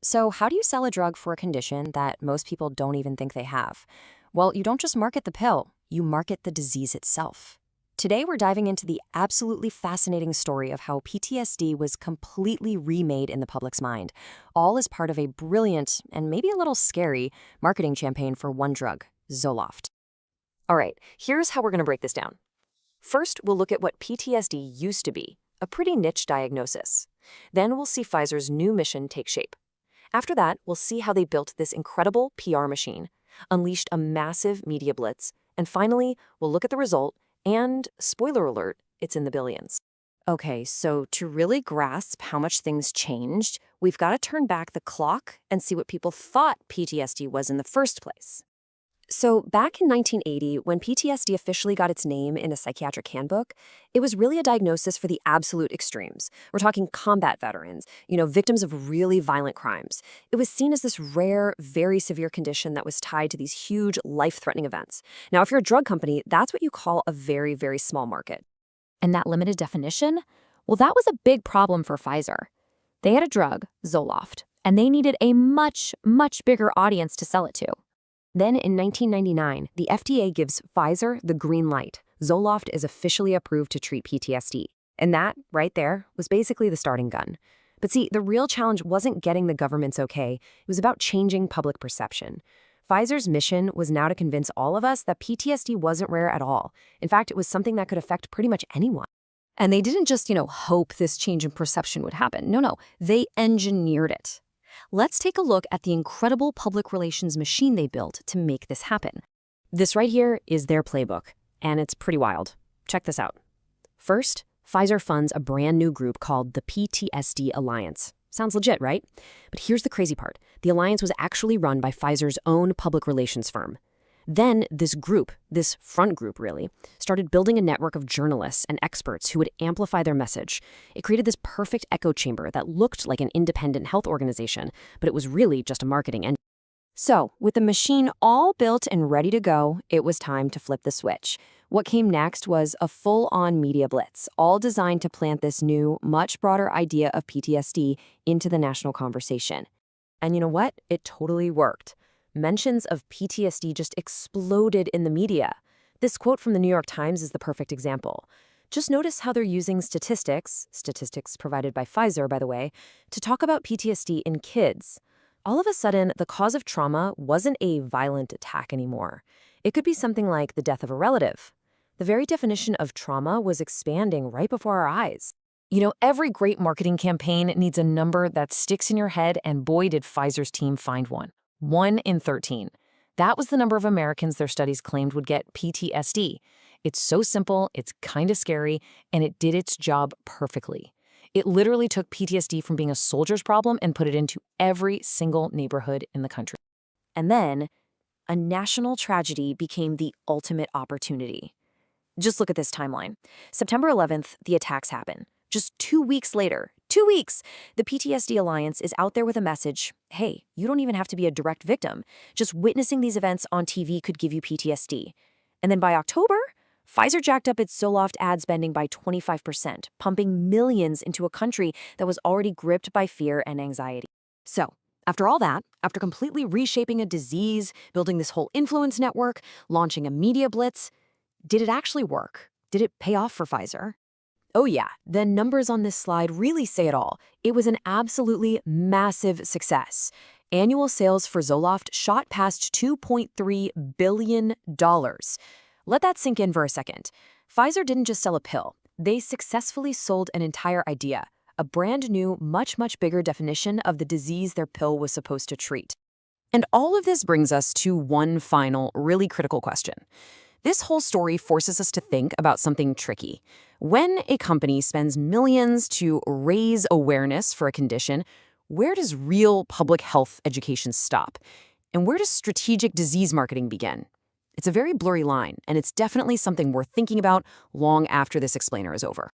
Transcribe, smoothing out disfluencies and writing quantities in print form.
So, how do you sell a drug for a condition that most people don't even think they have? Well, you don't just market the pill, you market the disease itself. Today, we're diving into the absolutely fascinating story of how PTSD was completely remade in the public's mind, all as part of a brilliant and maybe a little scary marketing campaign for one drug, Zoloft. All right, here's how we're going to break this down. First, we'll look at what PTSD used to be, a pretty niche diagnosis. Then we'll see Pfizer's new mission take shape. After that, we'll see how they built this incredible PR machine, unleashed a massive media blitz, and finally, we'll look at the result, and, spoiler alert, it's in the billions. Okay, so to really grasp how much things changed, we've got to turn back the clock and see what people thought PTSD was in the first place. So back in 1980, when PTSD officially got its name in a psychiatric handbook, it was really a diagnosis for the absolute extremes. We're talking combat veterans, victims of really violent crimes. It was seen as this rare, very severe condition that was tied to these huge, life-threatening events. Now, if you're a drug company, that's what you call a very, very small market. And that limited definition? Well, that was a big problem for Pfizer. They had a drug, Zoloft, and they needed a much, much bigger audience to sell it to. Then in 1999, the FDA gives Pfizer the green light. Zoloft is officially approved to treat PTSD. And that, right there, was basically the starting gun. But see, the real challenge wasn't getting the government's okay. It was about changing public perception. Pfizer's mission was now to convince all of us that PTSD wasn't rare at all. In fact, it was something that could affect pretty much anyone. And they didn't just, hope this change in perception would happen. No, they engineered it. Let's take a look at the incredible public relations machine they built to make this happen. This right here is their playbook, and it's pretty wild. Check this out. First, Pfizer funds a brand new group called the PTSD Alliance. Sounds legit, right? But here's the crazy part. The alliance was actually run by Pfizer's own public relations firm. Then this group, this front group really, started building a network of journalists and experts who would amplify their message. It created this perfect echo chamber that looked like an independent health organization, but it was really just a marketing engine. So, with the machine all built and ready to go, it was time to flip the switch. What came next was a full-on media blitz, all designed to plant this new, much broader idea of PTSD into the national conversation. And you know what? It totally worked. Mentions of PTSD just exploded in the media. This quote from the New York Times is the perfect example. Just notice how they're using statistics provided by Pfizer, by the way, to talk about PTSD in kids. All of a sudden, the cause of trauma wasn't a violent attack anymore. It could be something like the death of a relative. The very definition of trauma was expanding right before our eyes. Every great marketing campaign needs a number that sticks in your head, and boy, did Pfizer's team find one. 1 in 13. That was the number of Americans their studies claimed would get PTSD. It's so simple, it's kind of scary, and it did its job perfectly. It literally took PTSD from being a soldier's problem and put it into every single neighborhood in the country. And then, a national tragedy became the ultimate opportunity. Just look at this timeline. September 11th, the attacks happen. Just 2 weeks later, 2 weeks, the PTSD Alliance is out there with a message. Hey, you don't even have to be a direct victim. Just witnessing these events on TV could give you PTSD. And then by October, Pfizer jacked up its Zoloft ad spending by 25%, pumping millions into a country that was already gripped by fear and anxiety. So, after all that, after completely reshaping a disease, building this whole influence network, launching a media blitz, did it actually work? Did it pay off for Pfizer? Oh yeah, the numbers on this slide really say it all. It was an absolutely massive success. Annual sales for Zoloft shot past $2.3 billion. Let that sink in for a second. Pfizer didn't just sell a pill. They successfully sold an entire idea, a brand new, much, much bigger definition of the disease their pill was supposed to treat. And all of this brings us to one final, really critical question. This whole story forces us to think about something tricky. When a company spends millions to raise awareness for a condition, where does real public health education stop? And where does strategic disease marketing begin? It's a very blurry line, and it's definitely something worth thinking about long after this explainer is over.